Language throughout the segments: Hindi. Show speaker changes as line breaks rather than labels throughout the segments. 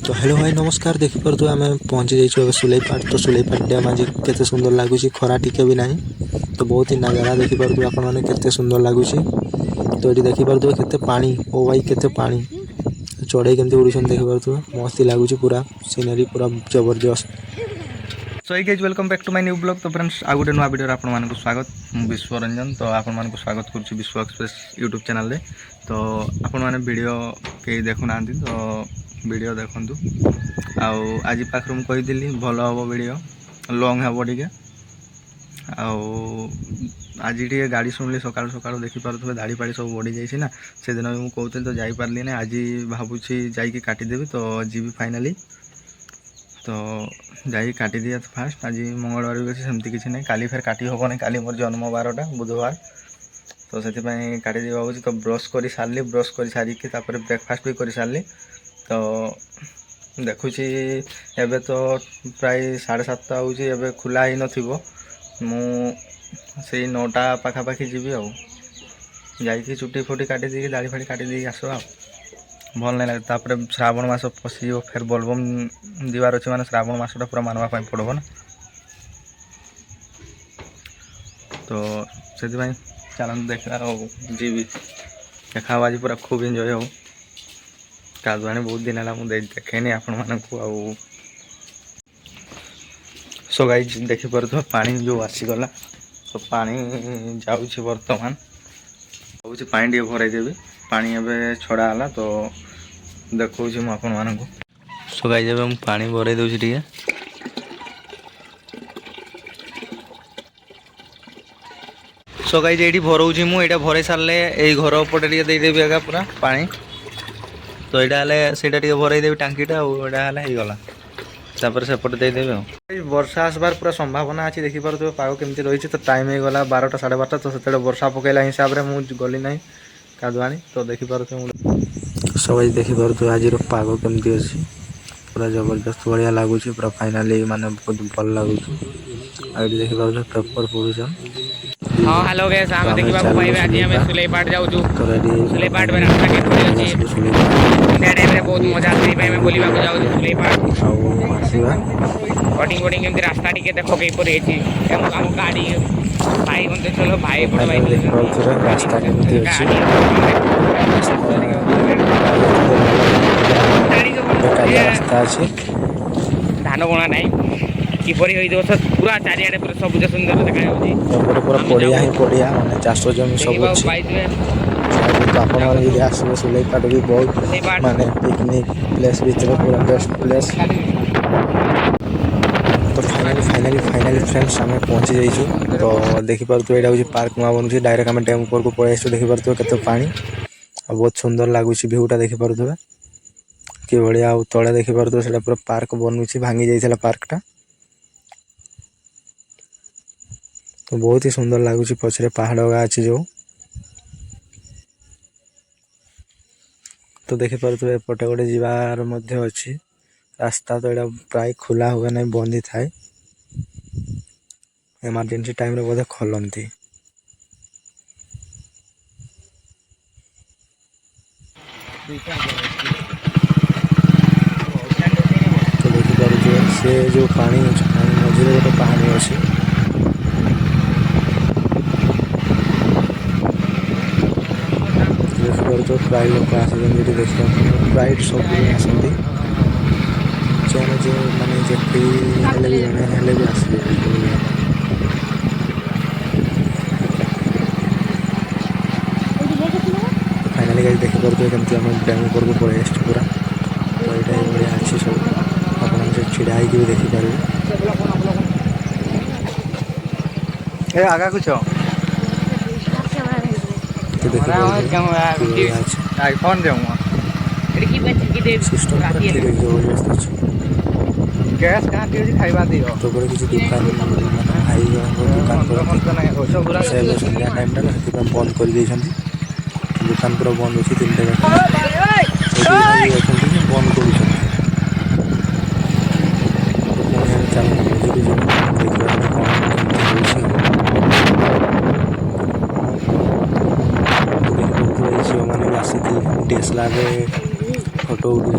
तो हेलो भाई नमस्कार देखिपुर आम पहुँची जाइए सुलेपाट। तो सुलेपाट डैम आज केते सुंदर लगुच खरा टिके भी ना तो बहुत ही नजारा देखिपुर आपने केते सुंदर लगुच। तो ये देखिपुर केते पानी ओ भाई केते पानी चढ़ई केमती उड़ुन देखिपुर मस्त लगुच पूरा सीनरी पूरा जबरदस्त।
सो ये guys welcome back to my new blog. तो फ्रेंड्स आ गोटे नुआ वीडियो आपको स्वागत विश्वरंजन। तो आपको स्वागत करुच्ची विश्व एक्सप्रेस यूट्यूब चैनल रे। तो आपण मैंने वीडियो कहीं देखुना तो वीडियो देखु आज पाखर मुझे कही भल हम वीडियो लंग हे टे आज टे गाड़ी शुणिली सका सका देखिपे धाड़ी फाड़ी सब बढ़ी जाइए ना से दिन भी मुझे कहते तो जापारे ना आज भावुँ जाकि काटिदेवी तो जी फाइनाली तो जाई काटी दिया फास्ट आज मंगलवार भी अच्छे सेमती किसी ना काली फेर काटी हेनी काली मोर जन्म बारटा बुधवार तो से काटी दिया भाई। तो ब्रश कर सारे ब्रश कर सारिकी ब्रेकफास्ट भी कर सारे तो देखुची एबे तो प्राय 7:30 हो खुला ही नई 9टा पाखापाखि जी आखि चुटी फुटी काटी दी दाढ़ी फाड़ी काटी दी आस भल नहीं लगे। तापर श्रावण मास पशि फिर बोलबम दीवार अच्छे मैंने श्रावण मासटा पूरा मानवा पड़ो ना तो से चलते देखा जी देखा आज पूरा खूब एंजॉय हो कादुआनी बहुत दिन है मुझे देखे आपण मानू सो गाइज देखिपे पानी जो आसीगला तो पानी जाऊँगी बर्तमान भाई पानी टे भरईदेवी पानी एवं छड़ा तो देखा मुझे सो गाइज एवं पानी भरई दूसरी टे सो गाइज ये भरऊँ मुझे भरई सारे यही घर पटे देदेवी आगे पूरा पानी तो यहाँ से भरईदेवी टांकीटा होगला तापर सेपटे देदेवी वर्षा आसबार पूरा संभावना अच्छी देखिपे पाग केमती रही तो टाइम हो गला 12टा 12:30 तो से वर्षा पकईला हिसाब से मुझे गली ना कादुआनी तो देखिपे
सब देखिपुर आज पाग केमती अच्छी पूरा जबरदस्त बढ़िया लगुच पूरा फाइनाली माने बहुत भल लगुच। देखिपुर पेपर पढ़ुन
हाँ हेलो गाइस हम देखिबा पाइबे आज हम सुलेपाट जाऊ सुलेपाट में रास्ता के पड़ी अछि इंडिया टाइम रे बहुत मजा आसी भाई मैं बोलिबा को जाऊ सुलेपाट कटिंग कटिंग केमती रास्ता टिके देखो के पड़ी अछि हम गाड़ी भाई बनते चलो भाई बड़ भाई
रास्ता केमती अछि रास्ता अछि
धान बना नहीं किपरि होई दो पूरा चारियाडे पूरा सबुज सुंदर देखा होची
पूरा पड़िया ही पड़िया माने चाष जमी सब अच्छी तो आप आसवे सुलेपाट भी बहुत माने पिकनिक प्लेस भीतर पूरा बेस्ट प्लेस। तो फाइनाली फ्रेंड्स आम पहुँची जाइए तो देखिपे यहाँ हूँ पार्क नुआ बनूँ डायरेक्ट आम डैम ऊपर को पलि आसू देखिपे केते पानी आ बहुत सुंदर लगुच भ्यूटा देखिपे कि भाया तले देखिपे से पूरा पार्क बनूँ भांगी जाइए पार्कटा तो बहुत ही सुंदर लगुच पछरे पहाड़ गा अच्छी जो तो देखिपे एपटे गोटे जीवार अच्छी रास्ता तो यहाँ प्राय खुला हुए ना बंद ही थाए इमरजेंसी टाइम रे बोधे खोलती तो देखिपे से जो पानी मझे गोटे पहाड़ी अच्छी तो प्राय लोक आसते देखा प्राय सब आसती जो मैंने जे फ्री जड़े भी आसवे फाइनाली गाइस देखिपे केमती आम डैम ऊपर को पलि आस पूरा तो यहाँ बढ़िया अच्छी सब आप छिड़ा भी देखिपारे
आगा कुछ
तो देखिए
आईफोन
सिस्टम जबरदस्त अच्छे
गैस कहाँ खाइबा दियो
तो किसी दुकान भाई दुकान संध्या टाइम टा ना बंद कर दुकान पूरा बंद अच्छी 3टा बंद कर झील मैंने आसी डीएसएलआर फोटो उठे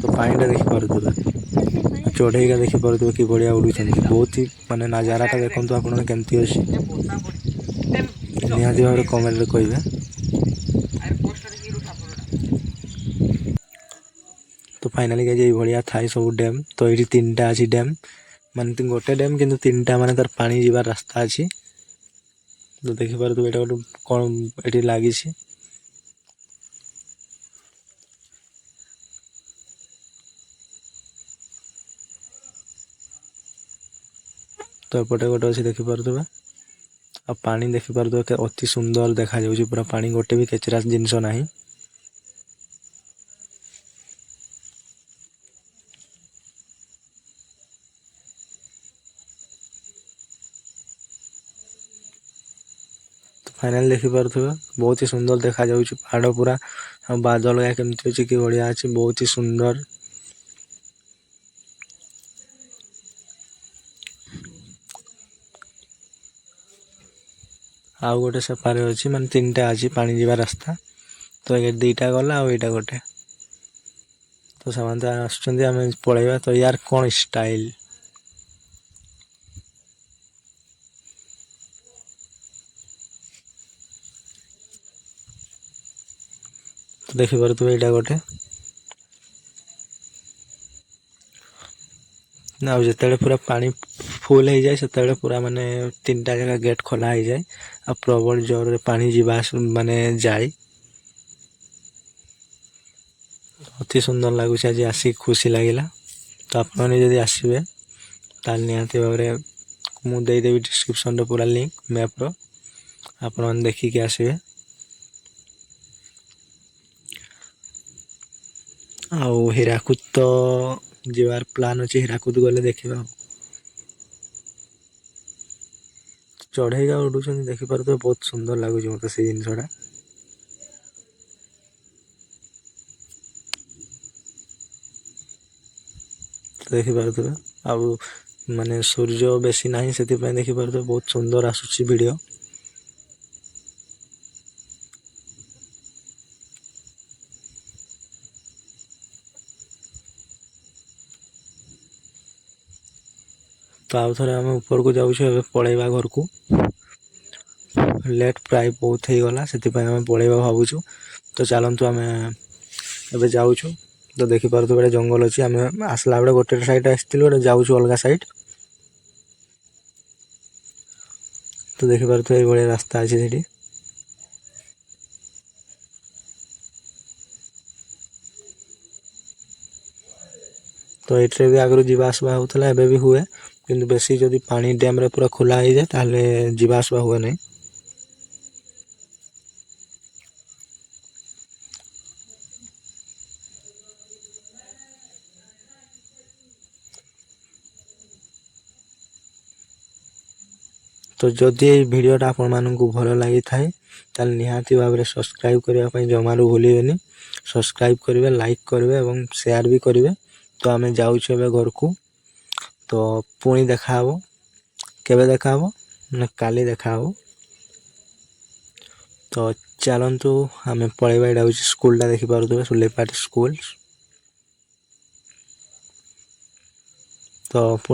तो ପାଣିଟା ଦେଖିପାରୁଥିବେ, ଚଢ଼େଇକା ଦେଖିପାରୁଥିବେ କି ବଢ଼ିଆ ଉଡ଼ୁଛନ୍ତି। ବହୁତ ହି ମାନେ ନଜାରାଟା ଦେଖନ୍ତୁ ଆପଣମାନେ କେମିତି ଅଛି, ନିହାତି ଭାବରେ କମେଣ୍ଟରେ କହିବେ। ତ ଫାଇନାଲି ଗାଇଜ ଏଇଭଳିଆ ଥାଏ ସବୁ ଡ୍ୟାମ୍। ତ ଏଇଠି 3ଟା ଅଛି ଡ୍ୟାମ୍, ମାନେ ଗୋଟେ ଡ୍ୟାମ୍ କିନ୍ତୁ 3ଟା ମାନେ ତାର ପାଣି ଯିବାର ରାସ୍ତା ଅଛି। ତ ଦେଖିପାରୁଥିବେ ଏଇଟା ଗୋଟେ କ'ଣ ଏଠି ଲାଗିଛି। ତ ଏପଟେ ଗୋଟେ ଅଛି ଦେଖିପାରୁଥିବେ, ଆଉ ପାଣି ଦେଖିପାରୁଥିବେ ଅତି ସୁନ୍ଦର ଦେଖାଯାଉଛି ପୁରା ପାଣି, ଗୋଟେ ବି କେଚରା ଜିନିଷ ନାହିଁ। ଫାଇନାଲି ଦେଖିପାରୁଥିବେ ବହୁତ ହି ସୁନ୍ଦର ଦେଖାଯାଉଛି ପାହାଡ଼ ପୁରା, ଆଉ ବାଦଲ କେମିତି ଅଛି କି ବଢ଼ିଆ ଅଛି, ବହୁତ ହି ସୁନ୍ଦର। ଆଉ ଗୋଟେ ସେପାରେ ଅଛି, ମାନେ 3ଟା ଅଛି ପାଣି ଯିବା ରାସ୍ତା। ତ ଏ 2ଟା ଗଲା ଆଉ ଏଇଟା ଗୋଟେ। ତ ସେମାନେ ତ ଆସୁଛନ୍ତି, ଆମେ ପଳେଇବା। ତ ୟାର କ'ଣ ଷ୍ଟାଇଲ, ତ ଦେଖିପାରୁଥିବେ ଏଇଟା ଗୋଟେ। ଆଉ ଯେତେବେଳେ ପୁରା ପାଣି ଫୁଲ ହେଇଯାଏ ସେତେବେଳେ ପୁରା ମାନେ 3ଟା ଜାଗା ଗେଟ୍ ଖୋଲା ହେଇଯାଏ, ଆଉ ପ୍ରବଳ ଜୋରରେ ପାଣି ଯିବା ମାନେ ଯାଏ। ଅତି ସୁନ୍ଦର ଲାଗୁଛି, ଆଜି ଆସିକି ଖୁସି ଲାଗିଲା। ତ ଆପଣମାନେ ଯଦି ଆସିବେ ତାହେଲେ ନିହାତି ଭାବରେ ମୁଁ ଦେଇଦେବି ଡିସ୍କ୍ରିପ୍ସନ୍ରେ ପୁରା ଲିଙ୍କ୍ ମ୍ୟାପ୍ର, ଆପଣମାନେ ଦେଖିକି ଆସିବେ। ଆଉ ହୀରାକୁଦ ତ ଯିବାର ପ୍ଲାନ୍ ଅଛି, ହୀରାକୁଦ ଗଲେ ଦେଖିବା। ଆଉ ଚଢ଼େଇକା ଉଡ଼ୁଛନ୍ତି ଦେଖିପାରୁଥିବେ, ବହୁତ ସୁନ୍ଦର ଲାଗୁଛି ମୋତେ ସେଇ ଜିନିଷଟା। ଦେଖିପାରୁଥିବେ, ଆଉ ମାନେ ସୂର୍ଯ୍ୟ ବେଶୀ ନାହିଁ ସେଥିପାଇଁ ଦେଖିପାରୁଥିବେ ବହୁତ ସୁନ୍ଦର ଆସୁଛି ଭିଡ଼ିଓ। ତ ଆଉ ଥରେ ଆମେ ଉପରକୁ ଯାଉଛୁ, ଏବେ ପଳେଇବା ଘରକୁ। ଲେଟ୍ ପ୍ରାୟ ବହୁତ ହେଇଗଲା, ସେଥିପାଇଁ ଆମେ ପଳେଇବା ଭାବୁଛୁ। ତ ଚାଲନ୍ତୁ ଆମେ ଏବେ ଯାଉଛୁ। ତ ଦେଖିପାରୁଥିବେ ଗୋଟେ ଜଙ୍ଗଲ ଅଛି, ଆମେ ଆସିଲା ବେଳେ ଗୋଟେ ସାଇଡ଼୍ ଆସିଥିଲୁ, ଗୋଟେ ଯାଉଛୁ ଅଲଗା ସାଇଡ଼୍। ତ ଦେଖିପାରୁଥିବେ ଏଇଭଳିଆ ରାସ୍ତା ଅଛି ସେଠି। ତ ଏଇଥିରେ ବି ଆଗରୁ ଯିବା ଆସିବା ହେଉଥିଲା, ଏବେ ବି ହୁଏ, କିନ୍ତୁ ବେଶୀ ଯଦି ପାଣି ଡ୍ୟାମ୍ରେ ପୁରା ଖୋଲା ହେଇଯାଏ ତାହେଲେ ଯିବା ଆସିବା ହୁଏ ନାହିଁ। ତ ଯଦି ଏଇ ଭିଡ଼ିଓଟା ଆପଣମାନଙ୍କୁ ଭଲ ଲାଗିଥାଏ ତାହେଲେ ନିହାତି ଭାବରେ ସବସ୍କ୍ରାଇବ୍ କରିବା ପାଇଁ ଜମାରୁ ଭୁଲିବେନି। ସବସ୍କ୍ରାଇବ୍ କରିବେ, ଲାଇକ୍ କରିବେ ଏବଂ ସେୟାର ବି କରିବେ। ତ ଆମେ ଯାଉଛୁ ଏବେ ଘରକୁ। ତ ପୁଣି ଦେଖାହବ, କେବେ ଦେଖାହବ ନା କାଲି ଦେଖାହବ। ତ ଚାଲନ୍ତୁ ଆମେ ପଳେଇବା। ଏଇଟା ହେଉଛି ସ୍କୁଲଟା, ଦେଖିପାରୁଥିବେ ସୁଲେପାଟ ସ୍କୁଲ। ତ ପୁଣି